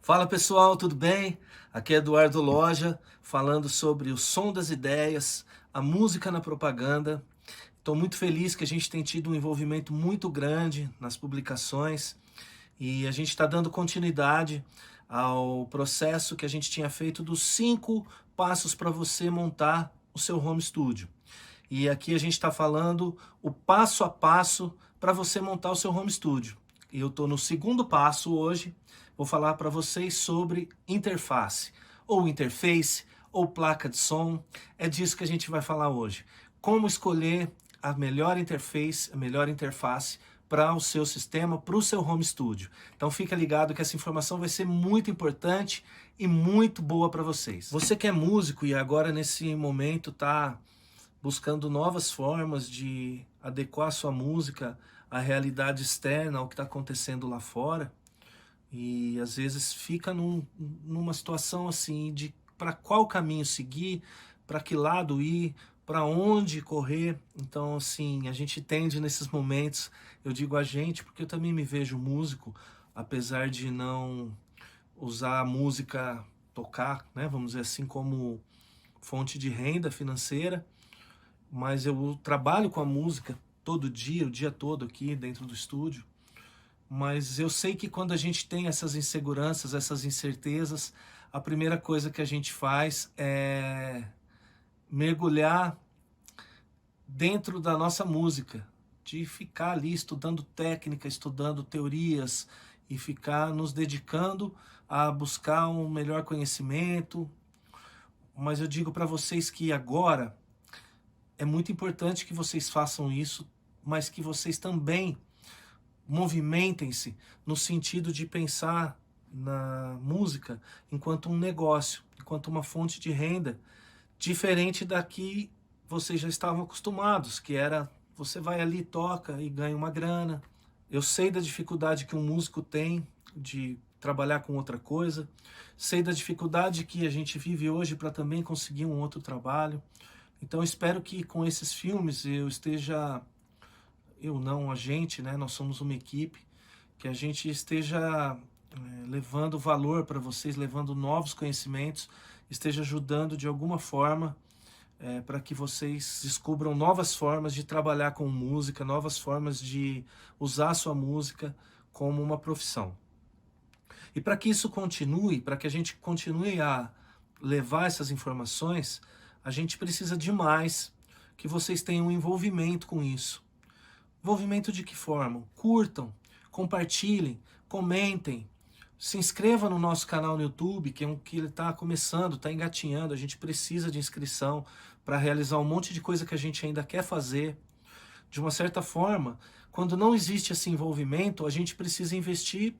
Fala pessoal, tudo bem? Aqui é Eduardo Loja, falando sobre o som das ideias, a música na propaganda. Estou muito feliz que a gente tem tido um envolvimento muito grande nas publicações e a gente está dando continuidade ao processo que a gente tinha feito dos 5 passos para você montar o seu home studio. E aqui a gente está falando o passo a passo para você montar o seu home studio. E eu estou no segundo passo hoje. Vou falar para vocês sobre interface, ou interface, ou placa de som. É disso que a gente vai falar hoje. Como escolher a melhor interface, a melhor interface para o seu sistema, para o seu home studio. Então fica ligado que essa informação vai ser muito importante e muito boa para vocês. Você que é músico e agora nesse momento está buscando novas formas de adequar sua música à realidade externa, ao que está acontecendo lá fora, e às vezes fica numa situação assim de para qual caminho seguir, para que lado ir, para onde correr. Então assim, a gente tende nesses momentos, eu digo a gente porque eu também me vejo músico, apesar de não usar a música, tocar, né, vamos dizer assim, como fonte de renda financeira, mas eu trabalho com a música todo dia, o dia todo aqui dentro do estúdio. Mas eu sei que quando a gente tem essas inseguranças, essas incertezas, a primeira coisa que a gente faz é mergulhar dentro da nossa música, de ficar ali estudando técnica, estudando teorias e ficar nos dedicando a buscar um melhor conhecimento. Mas eu digo para vocês que agora é muito importante que vocês façam isso, mas que vocês também movimentem-se no sentido de pensar na música enquanto um negócio, enquanto uma fonte de renda, diferente da que vocês já estavam acostumados, que era você vai ali, toca e ganha uma grana. Eu sei da dificuldade que um músico tem de trabalhar com outra coisa, sei da dificuldade que a gente vive hoje para também conseguir um outro trabalho. Então espero que com esses filmes eu não, a gente, né, nós somos uma equipe, que a gente esteja levando valor para vocês, levando novos conhecimentos, esteja ajudando de alguma forma para que vocês descubram novas formas de trabalhar com música, novas formas de usar a sua música como uma profissão. E para que isso continue, para que a gente continue a levar essas informações, a gente precisa demais que vocês tenham um envolvimento com isso. Envolvimento de que forma? Curtam, compartilhem, comentem, se inscreva no nosso canal no YouTube, que ele está começando, está engatinhando, a gente precisa de inscrição para realizar um monte de coisa que a gente ainda quer fazer. De uma certa forma, quando não existe esse envolvimento, a gente precisa investir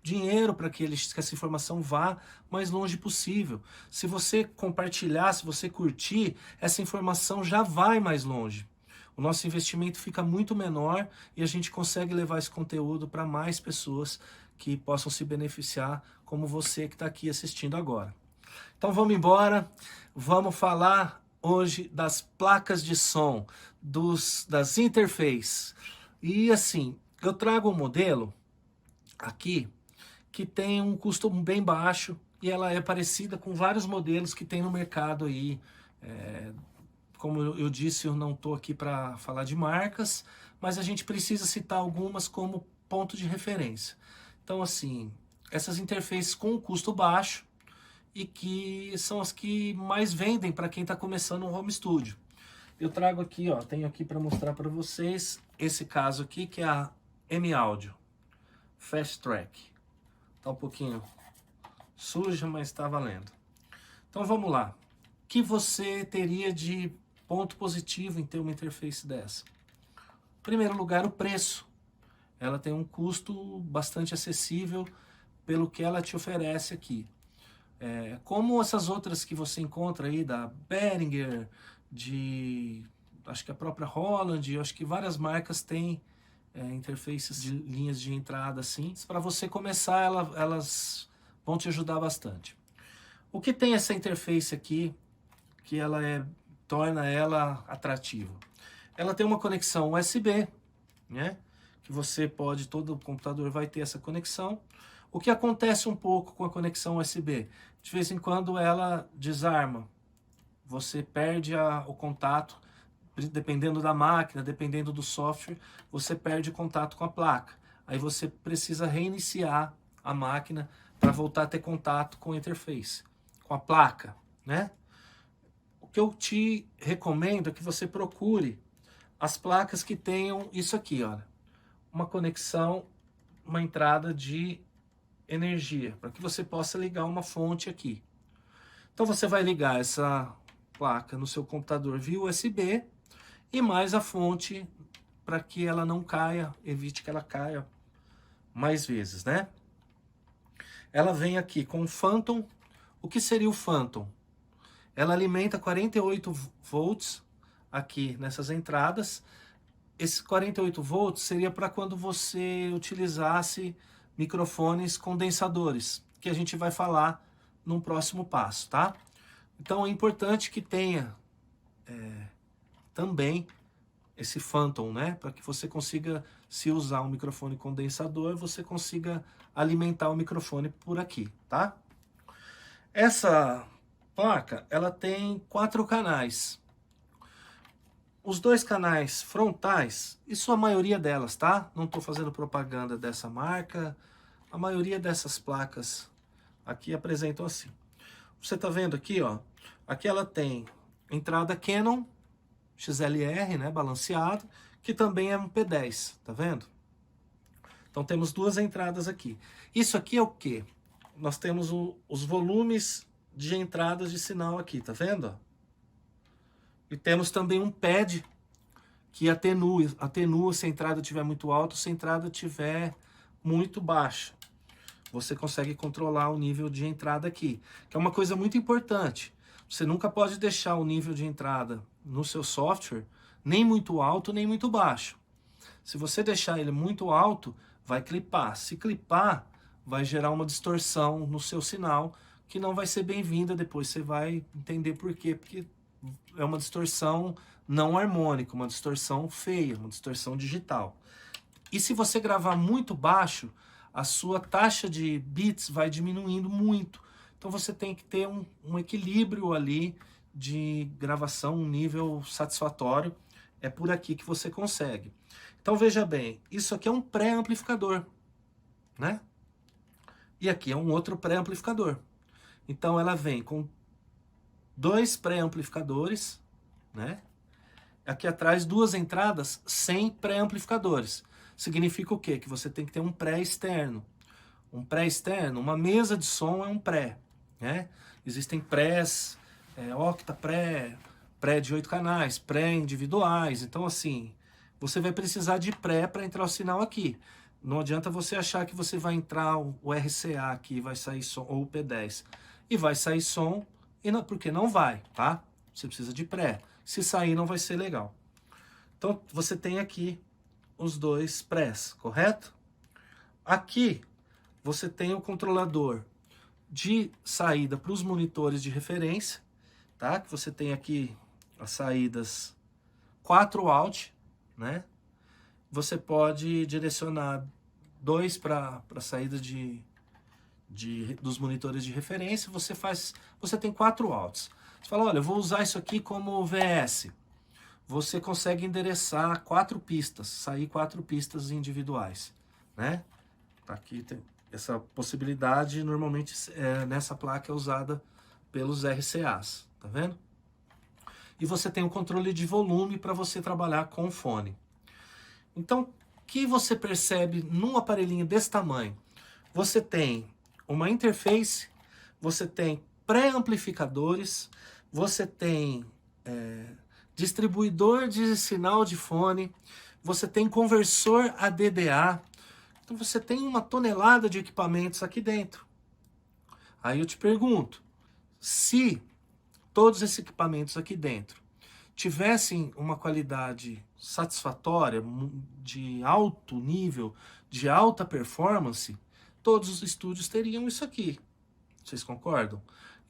dinheiro para que essa informação vá mais longe possível. Se você compartilhar, se você curtir, essa informação já vai mais longe. O nosso investimento fica muito menor e a gente consegue levar esse conteúdo para mais pessoas que possam se beneficiar, como você que está aqui assistindo agora. Então vamos embora, vamos falar hoje das placas de som, das interfaces. E assim, eu trago um modelo aqui que tem um custo bem baixo e ela é parecida com vários modelos que tem no mercado aí. Como eu disse, eu não estou aqui para falar de marcas, mas a gente precisa citar algumas como ponto de referência. Então, assim, essas interfaces com custo baixo e que são as que mais vendem para quem está começando um home studio. Eu trago aqui, ó, tenho aqui para mostrar para vocês esse caso aqui, que é a M-Audio Fast Track. Tá um pouquinho suja, mas está valendo. Então vamos lá. O que você teria de ponto positivo em ter uma interface dessa? Em primeiro lugar, o preço. Ela tem um custo bastante acessível pelo que ela te oferece aqui. Como essas outras que você encontra aí, da Behringer, acho que a própria Roland, acho que várias marcas têm interfaces de linhas de entrada assim. Para você começar, elas vão te ajudar bastante. O que tem essa interface aqui que torna ela atrativa? Ela tem uma conexão USB, né? Que você pode, todo computador vai ter essa conexão. O que acontece um pouco com a conexão USB? De vez em quando ela desarma, você perde o contato, dependendo da máquina, dependendo do software, você perde contato com a placa. Aí você precisa reiniciar a máquina para voltar a ter contato com a interface, com a placa, né? O que eu te recomendo é que você procure as placas que tenham isso aqui, olha, uma conexão, uma entrada de energia, para que você possa ligar uma fonte aqui. Então você vai ligar essa placa no seu computador via USB e mais a fonte para que ela não caia, evite que ela caia mais vezes, né? Ela vem aqui com o Phantom. O que seria o Phantom? Ela alimenta 48 volts aqui nessas entradas. Esse 48 volts seria para quando você utilizasse microfones condensadores, que a gente vai falar num próximo passo, tá? Então é importante que tenha também esse Phantom, né? Para que você consiga, se usar um microfone condensador, você consiga alimentar o microfone por aqui, tá? Essa placa, ela tem 4 canais. Os 2 canais frontais, isso a maioria delas, tá? Não estou fazendo propaganda dessa marca. A maioria dessas placas aqui apresentam assim. Você tá vendo aqui, ó? Aqui ela tem entrada Canon XLR, né, balanceado, que também é um P10, tá vendo? Então temos 2 entradas aqui. Isso aqui é o quê? Nós temos os volumes de entradas de sinal aqui, tá vendo? E temos também um pad que atenua se a entrada estiver muito alta, se a entrada estiver muito baixa. Você consegue controlar o nível de entrada aqui, que é uma coisa muito importante. Você nunca pode deixar o nível de entrada no seu software nem muito alto, nem muito baixo. Se você deixar ele muito alto, vai clipar. Se clipar, vai gerar uma distorção no seu sinal, que não vai ser bem-vinda. Depois você vai entender por quê. Porque é uma distorção não harmônica, uma distorção feia, uma distorção digital. E se você gravar muito baixo, a sua taxa de bits vai diminuindo muito. Então você tem que ter um equilíbrio ali de gravação, um nível satisfatório. É por aqui que você consegue. Então veja bem, isso aqui é um pré-amplificador, né? E aqui é um outro pré-amplificador. Então ela vem com 2 pré-amplificadores, né? Aqui atrás 2 entradas sem pré-amplificadores. Significa o quê? Que você tem que ter um pré-externo. Um pré-externo, uma mesa de som é um pré, né? Existem prés, octa pré de 8 canais, pré individuais. Então assim, você vai precisar de pré para entrar o sinal aqui. Não adianta você achar que você vai entrar o RCA aqui, vai sair som, ou o P10, e vai sair som, porque não vai, tá? Você precisa de pré. Se sair, não vai ser legal. Então, você tem aqui os 2 prés, correto? Aqui, você tem o controlador de saída para os monitores de referência, tá? Que você tem aqui as saídas 4 out, né? Você pode direcionar 2 para a saída dos monitores de referência. Você tem 4 outs. Você fala, olha, eu vou usar isso aqui como VS. Você consegue endereçar 4 pistas, sair 4 pistas individuais, né? Aqui tem essa possibilidade, normalmente nessa placa é usada pelos RCAs, tá vendo? E você tem um controle de volume para você trabalhar com o fone. Então, o que você percebe num aparelhinho desse tamanho? Você tem uma interface, você tem pré-amplificadores, você tem distribuidor de sinal de fone, você tem conversor ADDA. Então você tem uma tonelada de equipamentos aqui dentro. Aí eu te pergunto, se todos esses equipamentos aqui dentro tivessem uma qualidade satisfatória, de alto nível, de alta performance, todos os estúdios teriam isso aqui. Vocês concordam?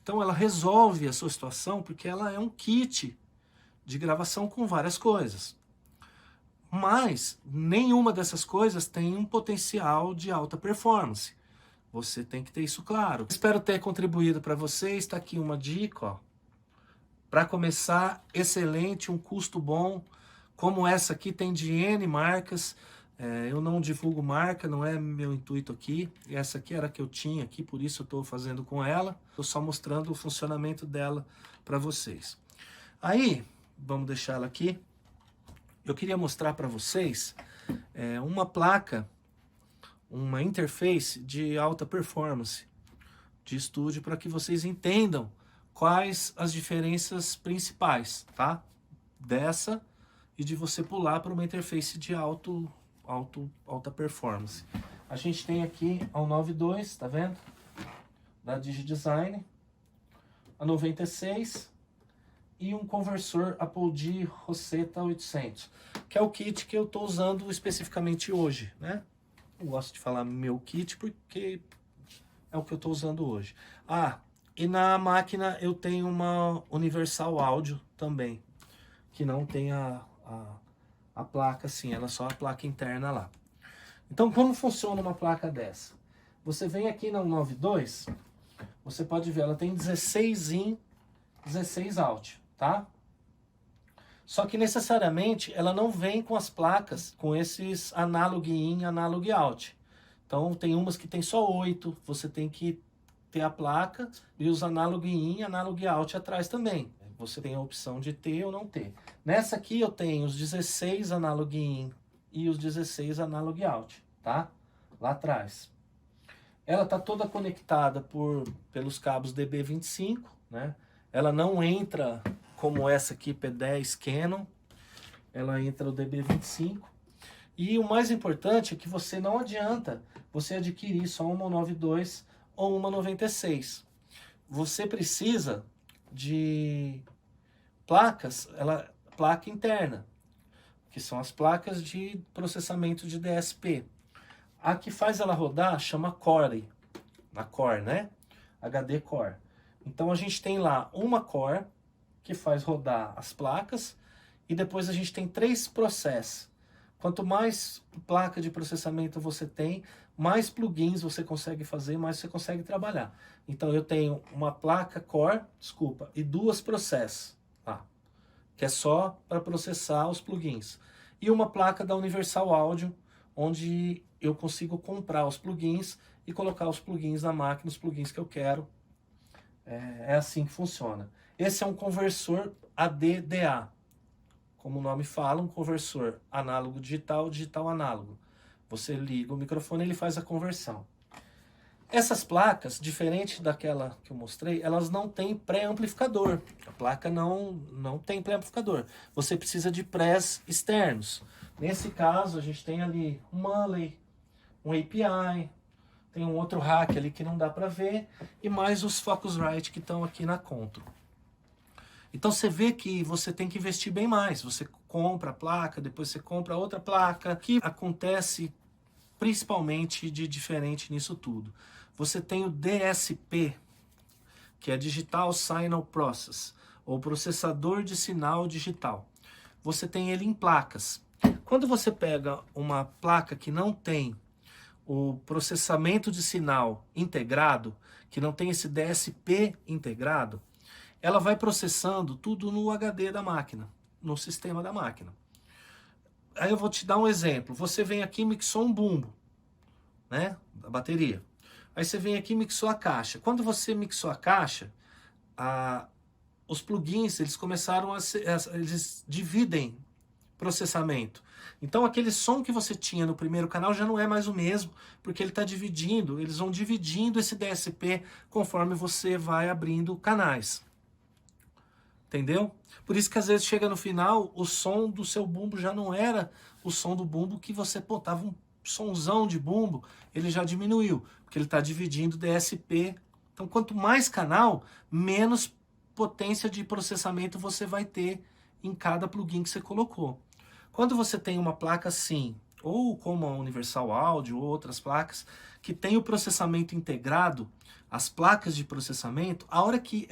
Então ela resolve a sua situação porque ela é um kit de gravação com várias coisas. Mas nenhuma dessas coisas tem um potencial de alta performance. Você tem que ter isso claro. Espero ter contribuído para vocês. Está aqui uma dica, ó. Para começar, excelente, um custo bom. Como essa aqui tem de N marcas. Eu não divulgo marca, não é meu intuito aqui. Essa aqui era a que eu tinha aqui, por isso eu estou fazendo com ela. Estou só mostrando o funcionamento dela para vocês. Aí, vamos deixar ela aqui. Eu queria mostrar para vocês uma placa, uma interface de alta performance de estúdio, para que vocês entendam quais as diferenças principais, tá? Dessa e de você pular para uma interface de alta performance. A gente tem aqui a 192, tá vendo? Da DigiDesign, a 96 e um conversor Apogee Rosetta 800, que é o kit que eu estou usando especificamente hoje, né? Eu gosto de falar meu kit porque é o que eu estou usando hoje. E na máquina eu tenho uma Universal Audio também, que não tem a placa assim, ela é só a placa interna lá. Então, como funciona uma placa dessa? Você vem aqui na 192, você pode ver, ela tem 16 in, 16 out, tá? Só que necessariamente ela não vem com as placas, com esses analog in, analog out. Então tem umas que tem só 8, você tem que ter a placa e os analog in, analog out atrás também. Você tem a opção de ter ou não ter. Nessa aqui eu tenho os 16 analog in e os 16 analog out, tá? Lá atrás. Ela tá toda conectada pelos cabos DB25, né? Ela não entra como essa aqui, P10 Canon. Ela entra o DB25. E o mais importante é que você não adianta você adquirir só uma 92 ou uma 96. Você precisa de placas, placa interna, que são as placas de processamento de DSP. A que faz ela rodar chama Core, a Core, né? HD Core. Então a gente tem lá uma Core que faz rodar as placas e depois a gente tem 3 processos. Quanto mais placa de processamento você tem, mais plugins você consegue fazer, mais você consegue trabalhar. Então eu tenho uma placa Core, e 2 processos, que é só para processar os plugins. E uma placa da Universal Audio, onde eu consigo comprar os plugins e colocar os plugins na máquina, os plugins que eu quero. É assim que funciona. Esse é um conversor ADDA. Como o nome fala, um conversor análogo digital, digital análogo. Você liga o microfone e ele faz a conversão. Essas placas, diferente daquela que eu mostrei, elas não têm pré-amplificador. A placa não tem pré-amplificador. Você precisa de prés externos. Nesse caso, a gente tem ali um Manley, um API, tem um outro rack ali que não dá para ver, e mais os Focusrite que estão aqui na Control. Então você vê que você tem que investir bem mais. Você compra a placa, depois você compra outra placa. O que acontece principalmente de diferente nisso tudo? Você tem o DSP, que é Digital Signal Process, ou processador de sinal digital. Você tem ele em placas. Quando você pega uma placa que não tem o processamento de sinal integrado, que não tem esse DSP integrado, ela vai processando tudo no HD da máquina, no sistema da máquina. Aí eu vou te dar um exemplo. Você vem aqui e mixou um bumbo, né, da bateria. Aí você vem aqui e mixou a caixa. Quando você mixou a caixa, os plugins, eles começaram eles dividem processamento. Então aquele som que você tinha no primeiro canal já não é mais o mesmo, porque ele está dividindo, eles vão dividindo esse DSP conforme você vai abrindo canais. Entendeu? Por isso que às vezes chega no final, o som do seu bumbo já não era o som do bumbo que você tava um sonzão de bumbo, ele já diminuiu, porque ele está dividindo DSP. Então quanto mais canal, menos potência de processamento você vai ter em cada plugin que você colocou. Quando você tem uma placa assim, ou como a Universal Audio, ou outras placas, que tem o processamento integrado, as placas de processamento, a hora que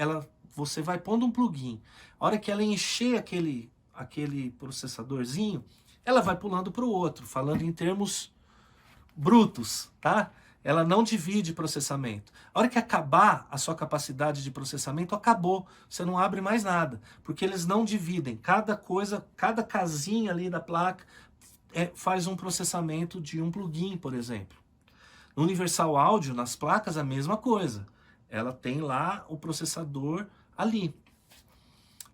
você vai pondo um plugin, a hora que ela encher aquele processadorzinho, ela vai pulando para o outro, falando em termos brutos, tá? ela não divide processamento. A hora que acabar a sua capacidade de processamento, acabou. Você não abre mais nada, porque eles não dividem. Cada coisa, cada casinha ali da placa faz um processamento de um plugin, por exemplo. No Universal Audio, nas placas, a mesma coisa. Ela tem lá o processador ali.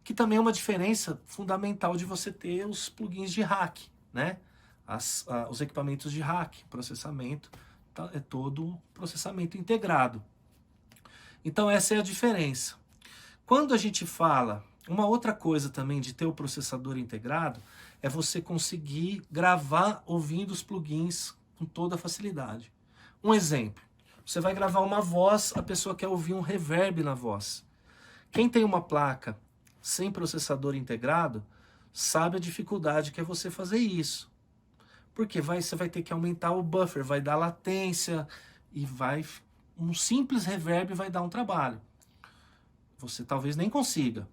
Que também é uma diferença fundamental de você ter os plugins de rack, né? Os equipamentos de rack, processamento, é todo processamento integrado. Então essa é a diferença. Quando a gente fala, uma outra coisa também de ter o processador integrado, é você conseguir gravar ouvindo os plugins com toda facilidade. Um exemplo, você vai gravar uma voz, a pessoa quer ouvir um reverb na voz. Quem tem uma placa sem processador integrado, sabe a dificuldade que é você fazer isso. Porque você vai ter que aumentar o buffer, vai dar latência, e um simples reverb vai dar um trabalho. Você talvez nem consiga.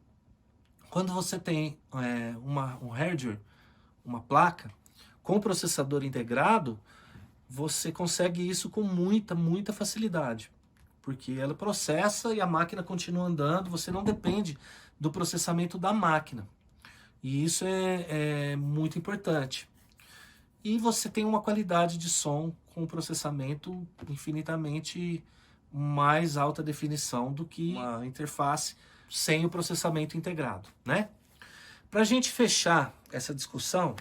Quando você tem um hardware, uma placa, com processador integrado, você consegue isso com muita facilidade. Porque ela processa e a máquina continua andando, você não depende do processamento da máquina. E isso é muito importante. E você tem uma qualidade de som com processamento infinitamente mais alta definição do que uma interface sem o processamento integrado, né? Para a gente fechar essa discussão,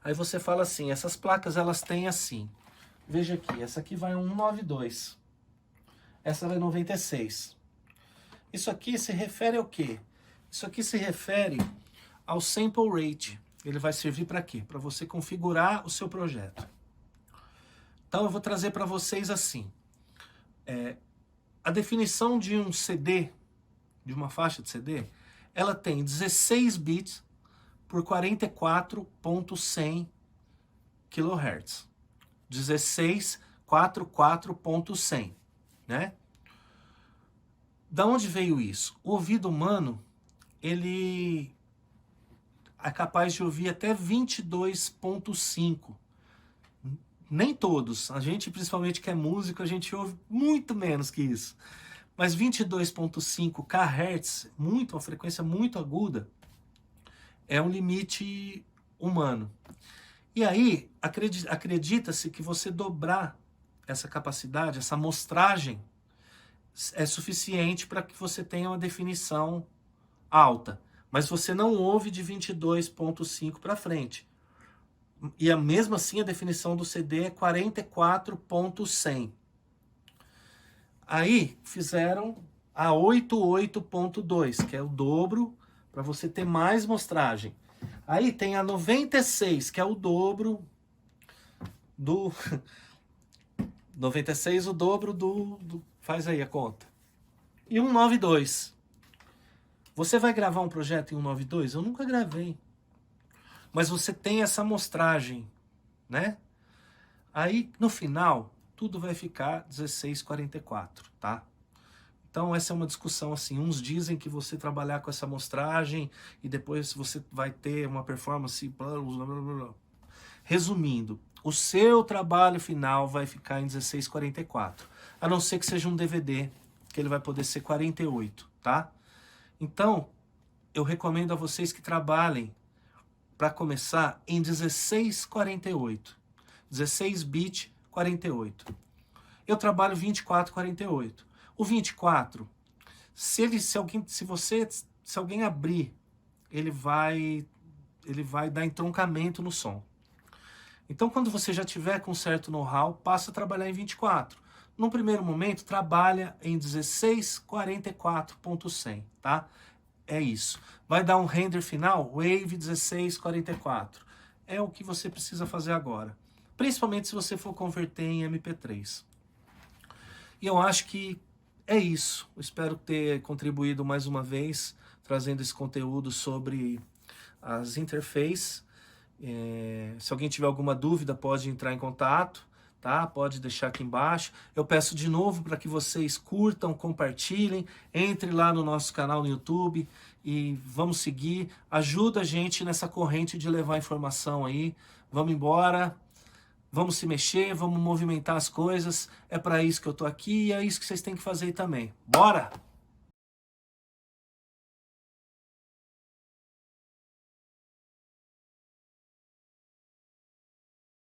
aí você fala assim, essas placas elas têm assim, veja aqui, essa aqui vai 192, essa vai 96. Isso aqui se refere ao quê? Isso aqui se refere ao sample rate. Ele vai servir para quê? Para você configurar o seu projeto. Então eu vou trazer para vocês assim, a definição de um CD, de uma faixa de CD, ela tem 16 bits por 44.100 kHz. 1644.100, né? Da onde veio isso? O ouvido humano, ele é capaz de ouvir até 22.5. Nem todos. A gente, principalmente que é músico, a gente ouve muito menos que isso. Mas 22.5 kHz, uma frequência muito aguda, é um limite humano. E aí, acredita-se que você dobrar essa capacidade, essa amostragem, é suficiente para que você tenha uma definição alta. Mas você não ouve de 22.5 para frente. E mesmo assim a definição do CD é 44.100. Aí fizeram a 88.2, que é o dobro, para você ter mais mostragem. Aí tem a 96, que é o dobro do... 96, o dobro do... Faz aí a conta. E 192. Você vai gravar um projeto em 192? Eu nunca gravei. Mas você tem essa amostragem, né? Aí, no final, tudo vai ficar 1644, tá? Então, essa é uma discussão assim. Uns dizem que você trabalhar com essa amostragem e depois você vai ter uma performance... Blá, blá, blá, blá. Resumindo, o seu trabalho final vai ficar em 1644. A não ser que seja um DVD, que ele vai poder ser 48, tá? Então, eu recomendo a vocês que trabalhem para começar em 1648. 16 bit 48. Eu trabalho 2448. O 24, se alguém abrir, ele vai dar entroncamento no som. Então, quando você já tiver com certo know-how, passa a trabalhar em 24. Num primeiro momento, trabalha em 1644.100, tá? É isso. Vai dar um render final, Wave 1644. É o que você precisa fazer agora. Principalmente se você for converter em MP3. E eu acho que é isso. Eu espero ter contribuído mais uma vez, trazendo esse conteúdo sobre as interfaces. Se alguém tiver alguma dúvida, pode entrar em contato, tá? Pode deixar aqui embaixo. Eu peço de novo para que vocês curtam, compartilhem, entre lá no nosso canal no YouTube e vamos seguir. Ajuda a gente nessa corrente de levar informação aí. Vamos embora. Vamos se mexer, vamos movimentar as coisas. É para isso que eu tô aqui e é isso que vocês têm que fazer também. Bora!